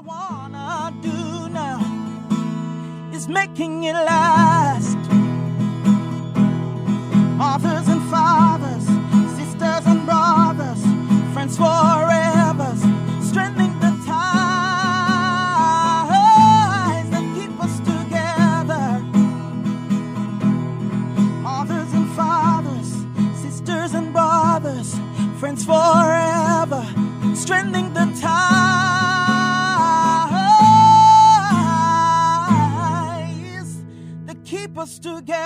wanna do now is making it last. Mothers and fathers, sisters and brothers, friends forever, strengthening the ties that keep us together. Mothers and fathers, sisters and brothers, friends forever, strengthening the ties that keep us together.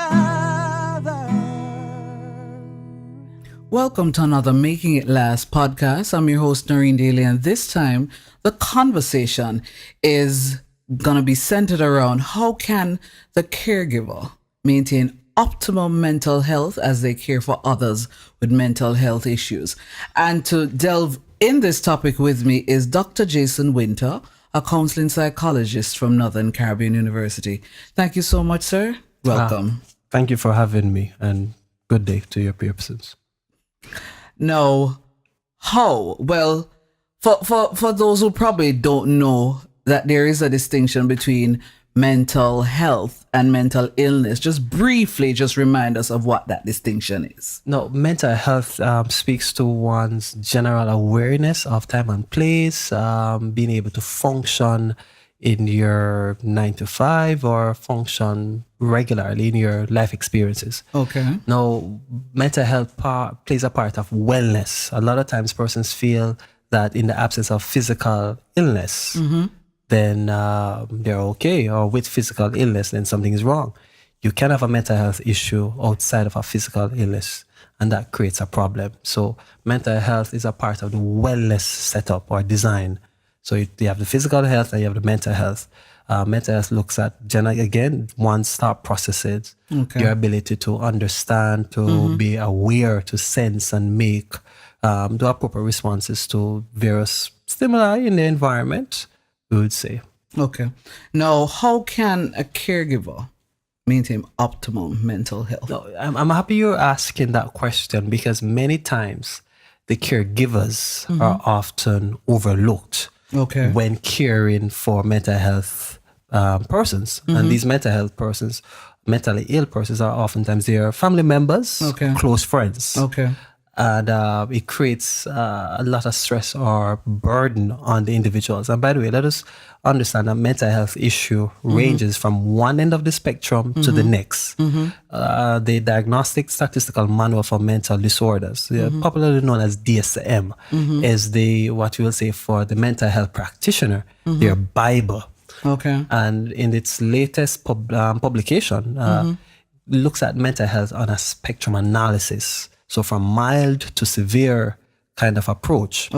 Welcome to another Making It Last podcast. I'm your host, Noreen Daly, and this time the conversation is going to be centered around how can the caregiver maintain optimum mental health as they care for others with mental health issues. And to delve in this topic with me is Dr. Jason Wynter, a counseling psychologist from Northern Caribbean University. Thank you so much, sir. Welcome. Thank you for having me, and good day to your persons. Now, how? Well, for those who probably don't know that there is a distinction between mental health and mental illness, just briefly just remind us of what that distinction is. No, mental health speaks to one's general awareness of time and place, being able to function in your 9 to 5 or function regularly in your life experiences. Okay. Now, mental health plays a part of wellness. A lot of times persons feel that in the absence of physical illness, then they're okay, or with physical illness, then something is wrong. You can have a mental health issue outside of a physical illness, and that creates a problem. So mental health is a part of the wellness setup or design. So you have the physical health and you have the mental health. Mental health looks at, again, one's thought processes, your ability to understand, to be aware, to sense and make, do appropriate responses to various stimuli in the environment, we would say. Okay. Now, how can a caregiver maintain optimum mental health? No, I'm happy you're asking that question, because many times the caregivers are often overlooked when caring for mental health persons. And these mental health persons, mentally ill persons, are oftentimes their family members, close friends. And it creates a lot of stress or burden on the individuals. And by the way, let us understand that mental health issue ranges from one end of the spectrum to the next. The Diagnostic Statistical Manual for Mental Disorders, popularly known as DSM, is what we will say for the mental health practitioner, their Bible. And in its latest publication, looks at mental health on a spectrum analysis. So from mild to severe kind of approach.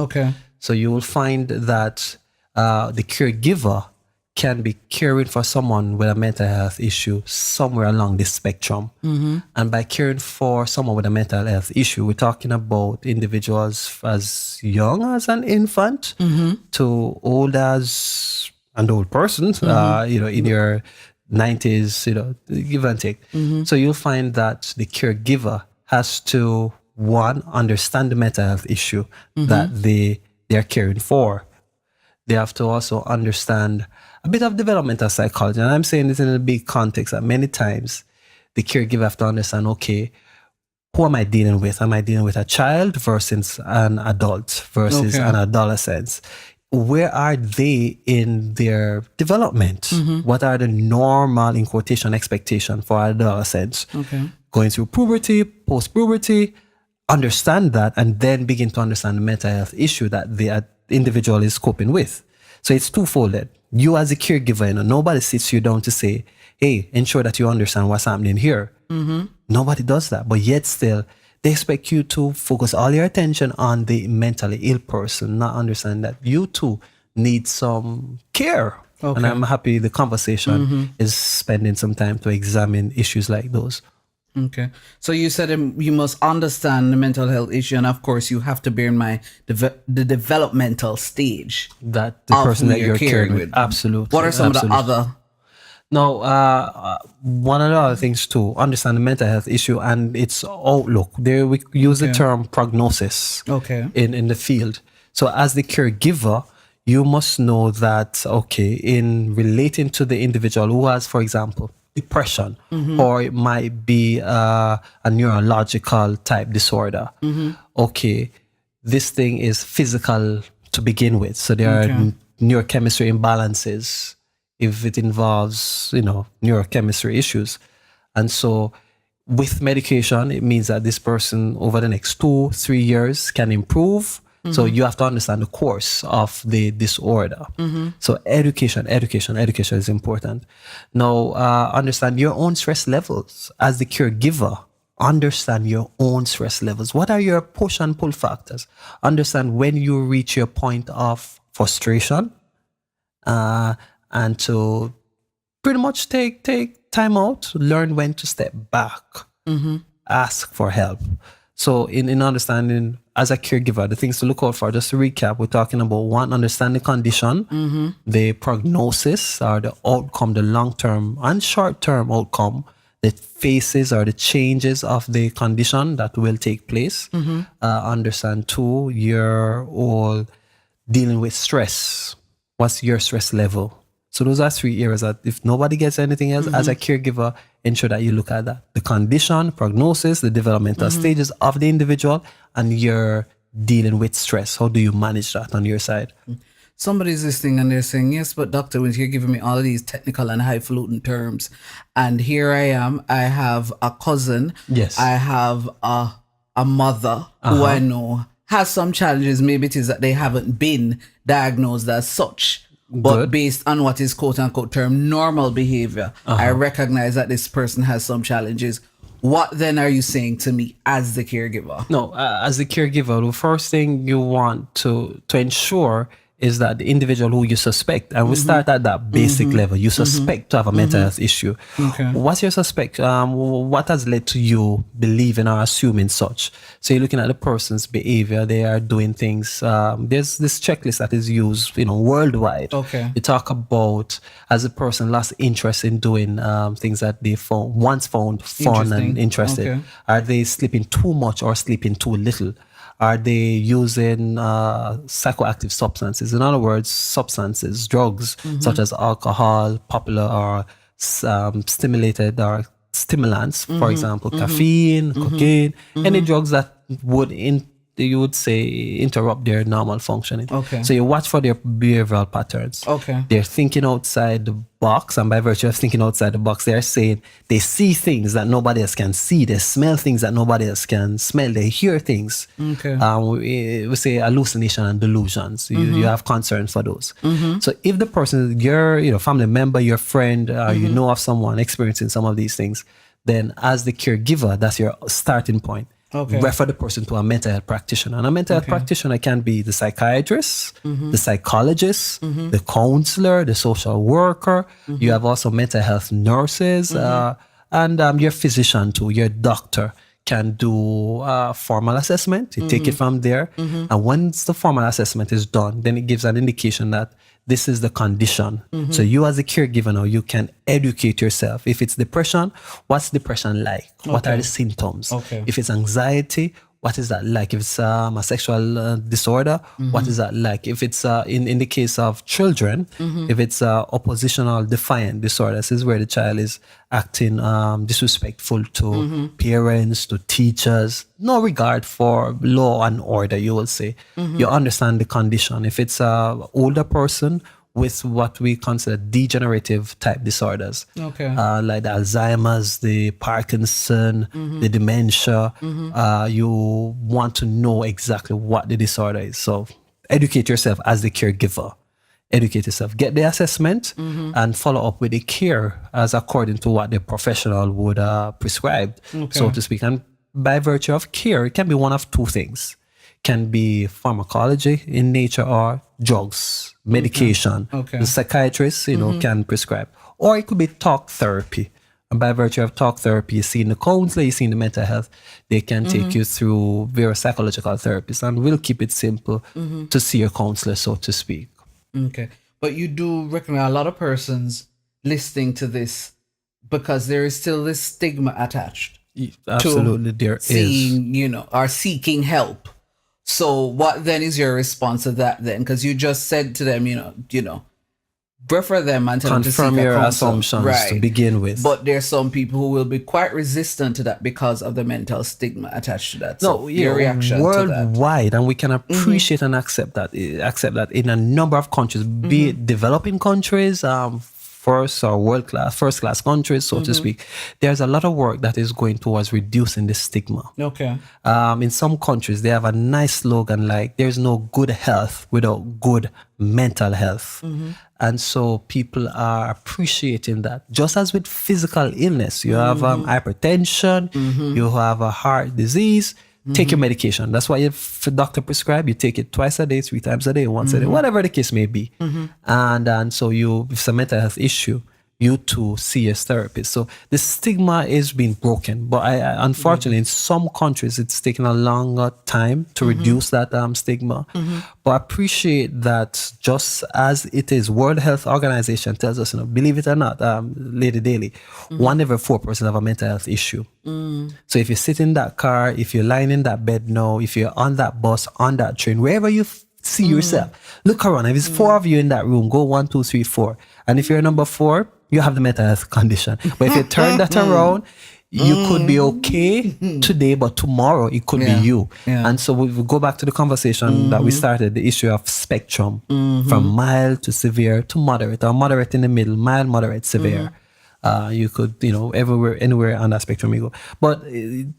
So you will find that the caregiver can be caring for someone with a mental health issue somewhere along this spectrum. And by caring for someone with a mental health issue, we're talking about individuals as young as an infant to old as an old person, in your 90s, give and take. So you'll find that the caregiver has to, one, understand the mental health issue that they are caring for. They have to also understand a bit of developmental psychology. And I'm saying this in a big context that many times the caregiver have to understand, okay, who am I dealing with? Am I dealing with a child versus an adult versus an adolescent? Where are they in their development? What are the normal, in quotation, expectation for adolescents? Going through puberty, post-puberty, understand that, and then begin to understand the mental health issue that the individual is coping with. So it's twofolded. You as a caregiver, nobody sits you down to say, hey, ensure that you understand what's happening here. Nobody does that. But yet still, they expect you to focus all your attention on the mentally ill person, not understand that you too need some care. And I'm happy the conversation is spending some time to examine issues like those. Okay. So you said you must understand the mental health issue, and of course you have to bear in mind the developmental stage that the person that you're caring with. Absolutely. What are some of the other? No, one of the other things to understand the mental health issue and its outlook. There we use the term prognosis in the field. So as the caregiver, you must know that, okay, in relating to the individual who has, for example, depression, or it might be a neurological type disorder. Okay, this thing is physical to begin with. So there are neurochemistry imbalances if it involves, neurochemistry issues. And so with medication, it means that this person over the next 2-3 years can improve. So you have to understand the course of the disorder. So education is important. Now, understand your own stress levels as the caregiver. Understand your own stress levels. What are your push and pull factors? Understand when you reach your point of frustration, and to pretty much take time out, learn when to step back, ask for help. So in understanding as a caregiver, the things to look out for, just to recap, we're talking about one, understand the condition, the prognosis or the outcome, the long-term and short-term outcome, the phases or the changes of the condition that will take place. Understand two, you're all dealing with stress. What's your stress level? So those are 3 areas that if nobody gets anything else, as a caregiver, ensure that you look at that. The condition, prognosis, the developmental stages of the individual, and you're dealing with stress. How do you manage that on your side? Somebody's listening and they're saying, yes, but doctor, when you're giving me all of these technical and highfalutin terms, and here I am, I have a cousin, Yes. I have a mother who I know has some challenges. Maybe it is that they haven't been diagnosed as such. But Good. based on what is quote unquote term normal behavior, I recognize that this person has some challenges. What then are you saying to me as the caregiver? No, as the caregiver, the first thing you want to ensure is that the individual who you suspect, and we start at that basic level, you suspect to have a mental health issue. What's your suspect? What has led to you believing or assuming such? So you're looking at the person's behavior. They are doing things. There's this checklist that is used, worldwide. Okay. They talk about as a person lost interest in doing things that they once found fun and interested. Okay. Are they sleeping too much or sleeping too little? Are they using psychoactive substances? In other words, substances, drugs, such as alcohol, popular or stimulated or stimulants, for example, caffeine, cocaine, any drugs that would you would say interrupt their normal functioning. Okay. So you watch for their behavioral patterns. Okay. They're thinking outside the box, and by virtue of thinking outside the box, they're saying they see things that nobody else can see. They smell things that nobody else can smell. They hear things. Okay. We say hallucination and delusions. You have concern for those. So if the person, your family member, your friend, you know of someone experiencing some of these things, then as the caregiver, that's your starting point. Okay. Refer the person to a mental health practitioner. And a mental health practitioner can be the psychiatrist, the psychologist, the counselor, the social worker. You have also mental health nurses, and your physician too, your doctor can do a formal assessment. You take it from there. And once the formal assessment is done, then it gives an indication that this is the condition. So you as a caregiver now, you can educate yourself. If it's depression, what's depression like? What are the symptoms? Okay. If it's anxiety, what is that like? If it's a sexual disorder, what is that like? If it's in the case of children, if it's oppositional defiant disorder, this is where the child is acting disrespectful to parents, to teachers, no regard for law and order, you will say. You understand the condition. If it's a older person with what we consider degenerative type disorders, like the Alzheimer's, the Parkinson, the dementia, you want to know exactly what the disorder is. So educate yourself as the caregiver. Educate yourself, get the assessment, and follow up with the care as according to what the professional would prescribe, so to speak. And by virtue of care, it can be one of two things. Can be pharmacology in nature or drugs, medication. The psychiatrist, can prescribe. Or it could be talk therapy. And by virtue of talk therapy, you've seen the counselor, you've seen the mental health. They can take you through various psychological therapies. And we'll keep it simple to see your counselor, so to speak. Okay. But you do recommend a lot of persons listening to this because there is still this stigma attached. Absolutely, there is. Seeing, or seeking help. So what then is your response to that then? Because you just said to them, refer them and tell them to seek Confirm a your counsel. assumptions to begin with. But there's some people who will be quite resistant to that because of the mental stigma attached to that. So your reaction to that? Worldwide, and we can appreciate and accept that in a number of countries, be it developing countries, first class countries, so to speak, there's a lot of work that is going towards reducing the stigma. Okay. In some countries, they have a nice slogan like, there's no good health without good mental health. And so people are appreciating that. Just as with physical illness, you have hypertension, you have a heart disease, take your medication. That's why if a doctor prescribe, you take it twice a day, 3 times a day, once a day, whatever the case may be. And so if it's a mental health issue, you too see your therapist. So the stigma is being broken. But unfortunately, in some countries, it's taken a longer time to reduce that stigma. But I appreciate that just as it is, World Health Organization tells us, believe it or not, Lady Daly, 1 every 4 person have a mental health issue. So if you sit in that car, if you're lying in that bed now, if you're on that bus, on that train, wherever you see yourself, look around. If it's 4 of you in that room, go 1, 2, 3, 4. And if you're number 4, you have the mental health condition. But if you turn that around, you could be okay today, but tomorrow it could be you. And so we go back to the conversation that we started, the issue of spectrum, from mild to severe to moderate, or moderate in the middle, mild, moderate, severe. You could, everywhere, anywhere on that spectrum you go. But in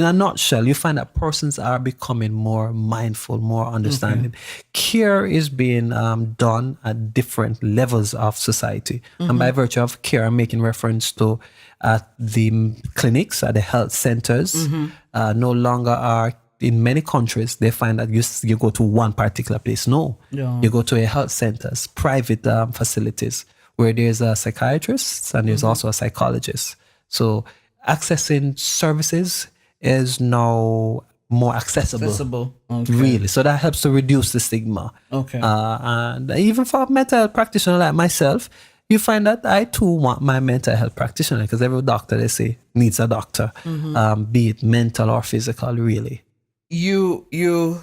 a nutshell, you find that persons are becoming more mindful, more understanding. Care is being done at different levels of society. And by virtue of care, I'm making reference to at the clinics, at the health centers, no longer are. In many countries, they find that you go to one particular place. No, you go to a health centers, private facilities, where there's a psychiatrist and there's also a psychologist. So accessing services is now more accessible. Really. So that helps to reduce the stigma. And even for a mental health practitioner like myself, you find that I too want my mental health practitioner, because every doctor, they say, needs a doctor, be it mental or physical, really. You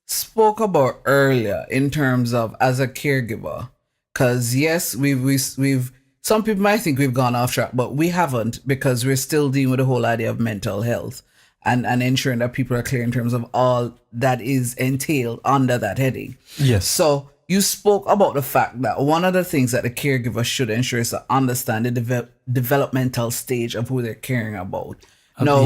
spoke about earlier in terms of as a caregiver. Because yes, we've some people might think we've gone off track, but we haven't, because we're still dealing with the whole idea of mental health and ensuring that people are clear in terms of all that is entailed under that heading. Yes. So you spoke about the fact that one of the things that the caregiver should ensure is to understand the developmental stage of who they're caring about. Now,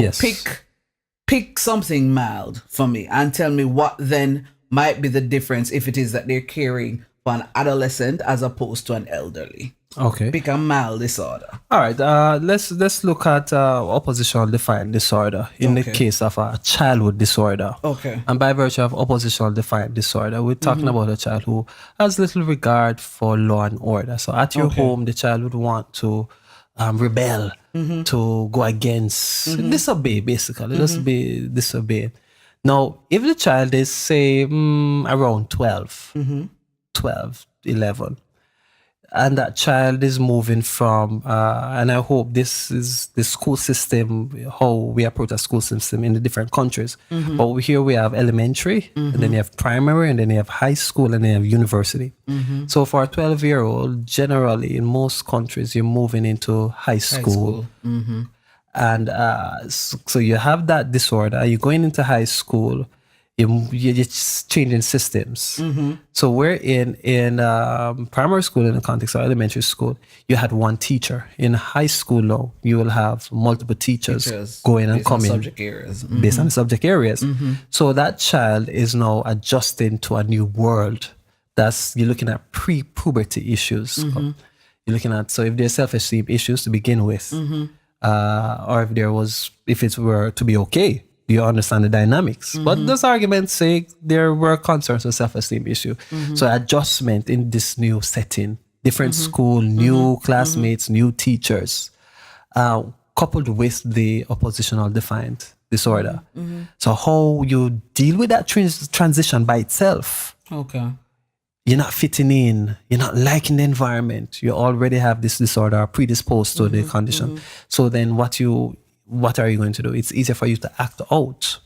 pick something mild for me and tell me what then might be the difference if it is that they're caring for an adolescent as opposed to an elderly. Okay. Pick a mild disorder. All right. Let's look at oppositional defiant disorder in the case of a childhood disorder. Okay. And by virtue of oppositional defiant disorder, we're talking about a child who has little regard for law and order. So at your home, the child would want to rebel, to go against, disobey, basically. Just be disobey. Now, if the child is, say, around 12, 11, and that child is moving from, and I hope this is the school system, how we approach a school system in the different countries. But here we have elementary, and then you have primary, and then you have high school, and then you have university. So for a 12-year-old, generally in most countries, you're moving into high school. And so you have that disorder, you're going into high school, you're just changing systems. So we're in primary school, in the context of elementary school, you had one teacher. In high school now, you will have multiple teachers going and coming. Based on the subject areas. So that child is now adjusting to a new world. You're looking at pre-puberty issues. You're looking at, so if there's self-esteem issues to begin with, or if it were to be okay, you understand the dynamics. But this argument's sake, there were concerns with self-esteem issue. So adjustment in this new setting, different school, new classmates, new teachers, coupled with the oppositional defiant disorder. So how you deal with that transition by itself. You're not fitting in, you're not liking the environment, you already have this disorder, predisposed to the condition. So then what are you going to do? It's easier for you to act out.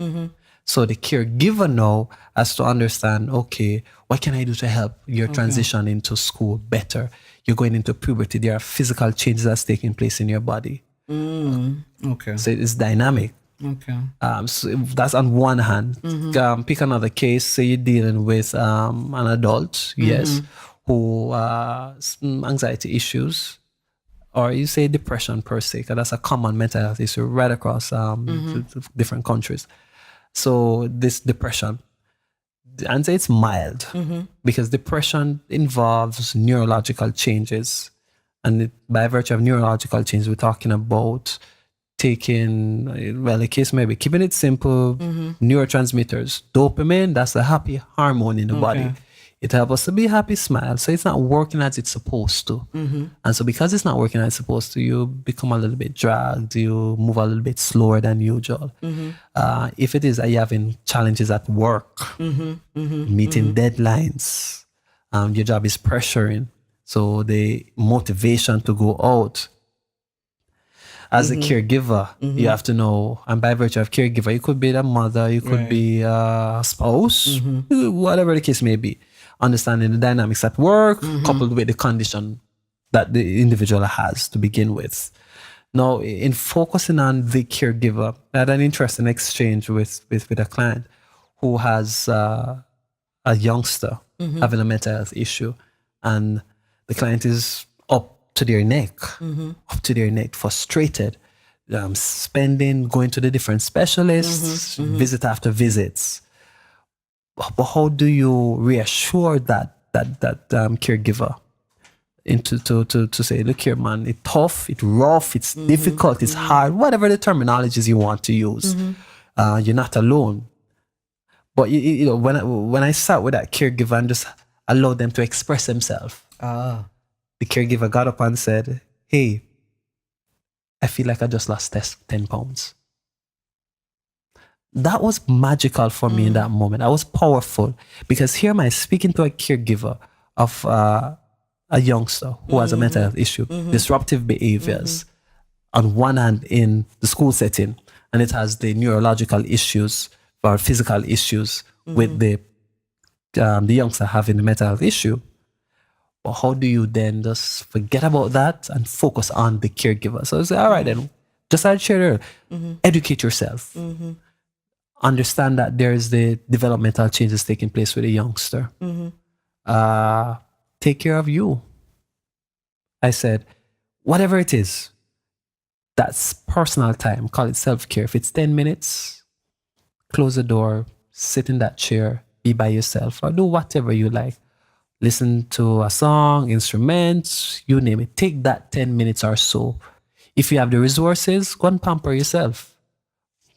So the caregiver now has to understand, okay, what can I do to help your transition into school better? You're going into puberty. There are physical changes that's taking place in your body. Okay. So it's dynamic. Okay. So that's on one hand. Pick another case. Say you're dealing with an adult, yes, who anxiety issues, or you say depression per se, because that's a common mental health issue right across different countries. So this depression, and say it's mild, because depression involves neurological changes, and by virtue of neurological changes, we're talking about taking, well, the case may be, keeping it simple, neurotransmitters. Dopamine, that's the happy hormone in the body. It helps us to be happy, smile. So it's not working as it's supposed to. And so because it's not working as it's supposed to, you become a little bit dragged, you move a little bit slower than usual. If it is that you're having challenges at work, meeting deadlines, your job is pressuring, so the motivation to go out. As a caregiver, you have to know, and by virtue of caregiver, you could be the mother, you could be a spouse, whatever the case may be. Understanding the dynamics at work, coupled with the condition that the individual has to begin with. Now, in focusing on the caregiver, I had an interesting exchange with a client who has a youngster having a mental health issue, and the client is up to their neck, frustrated, going to the different specialists, visit after visits. But how do you reassure that caregiver to say, look here, man, it's tough, it's rough, it's difficult, it's hard, whatever the terminologies you want to use. You're not alone. But you know, when I sat with that caregiver and just allowed them to express themselves, the caregiver got up and said, hey, I feel like I just lost 10 pounds. That was magical for me in that moment. That was powerful, because here am I speaking to a caregiver of a youngster who has a mental health issue, disruptive behaviors, on one hand in the school setting, and it has the neurological issues or physical issues with the youngster having the mental health issue. But how do you then just forget about that and focus on the caregiver? So I say, all right, then, just as I shared earlier, educate yourself. Understand that there's the developmental changes taking place with a youngster. Take care of you. I said, whatever it is, that's personal time. Call it self-care. If it's 10 minutes, close the door, sit in that chair, be by yourself, or do whatever you like. Listen to a song, instruments, you name it. Take that 10 minutes or so. If you have the resources, go and pamper yourself.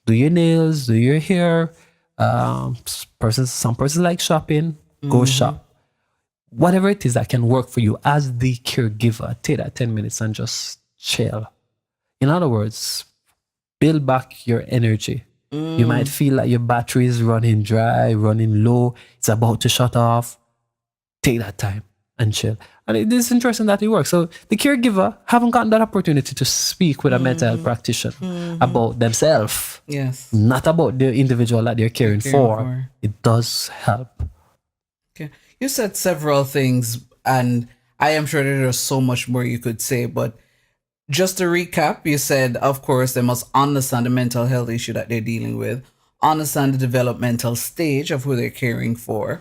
Do your nails, do your hair. Some persons like shopping, go shop. Whatever it is that can work for you as the caregiver, take that 10 minutes and just chill. In other words, build back your energy. You might feel like your battery is running dry, running low, it's about to shut off. Take that time and chill. And it is interesting that it works. So the caregiver haven't gotten that opportunity to speak with a mental health practitioner about themselves. Yes. Not about the individual that they're caring for. It does help. Okay. You said several things, and I am sure there's so much more you could say, but just to recap, you said, of course, they must understand the mental health issue that they're dealing with, understand the developmental stage of who they're caring for,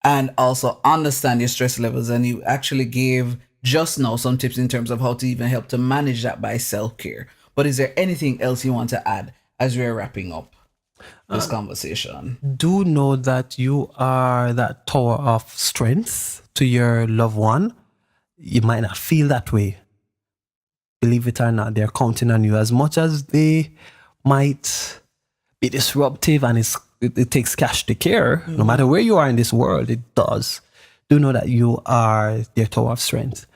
and also understand your stress levels. And you actually gave just now some tips in terms of how to even help to manage that by self-care. But is there anything else you want to add as we're wrapping up this conversation? Do know that you are that tower of strength to your loved one. You might not feel that way. Believe it or not, they're counting on you. As much as they might be disruptive and it takes cash to care, no matter where you are in this world, it does. Do know that you are their tower of strength.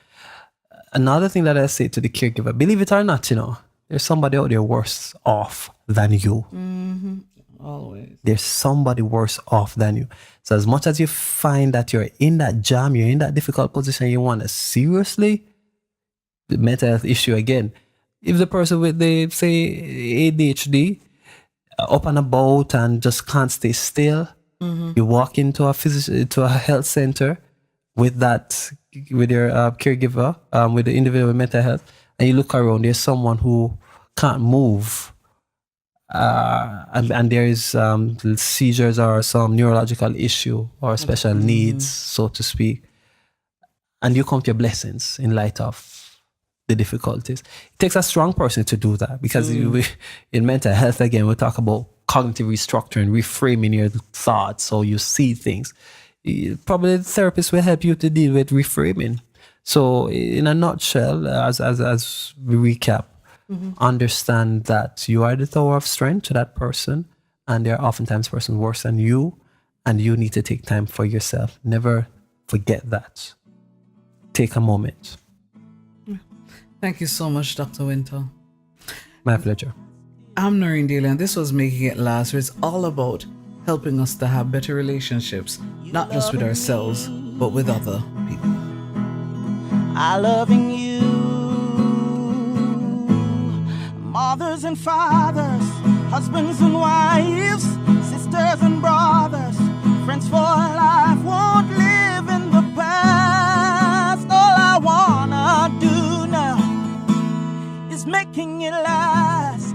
Another thing that I say to the caregiver, believe it or not, there's somebody out there worse off than you. Always. There's somebody worse off than you. So as much as you find that you're in that jam, you're in that difficult position, you want to seriously, the mental health issue again, if the person with the, say, ADHD, up and about and just can't stay still. You walk into a health center with your caregiver, with the individual with mental health, and you look around, there's someone who can't move, and there is seizures or some neurological issue or special needs, so to speak, and you count your blessings in light of the difficulties. It takes a strong person to do that, because in mental health, again, we talk about cognitive restructuring, reframing your thoughts, so you see things. Probably the therapist will help you to deal with reframing. So in a nutshell, as we recap, understand that you are the tower of strength to that person, and there are oftentimes persons worse than you, and you need to take time for yourself. Never forget that. Take a moment. Thank you so much, Dr. Wynter. My pleasure. I'm Noreen Daly, and this was Making It Last, where it's all about helping us to have better relationships, not just with ourselves, but with other people. I loving you. Mothers and fathers, husbands and wives, sisters and brothers, friends for life, won't live in the past. All I wanna do now is making it last.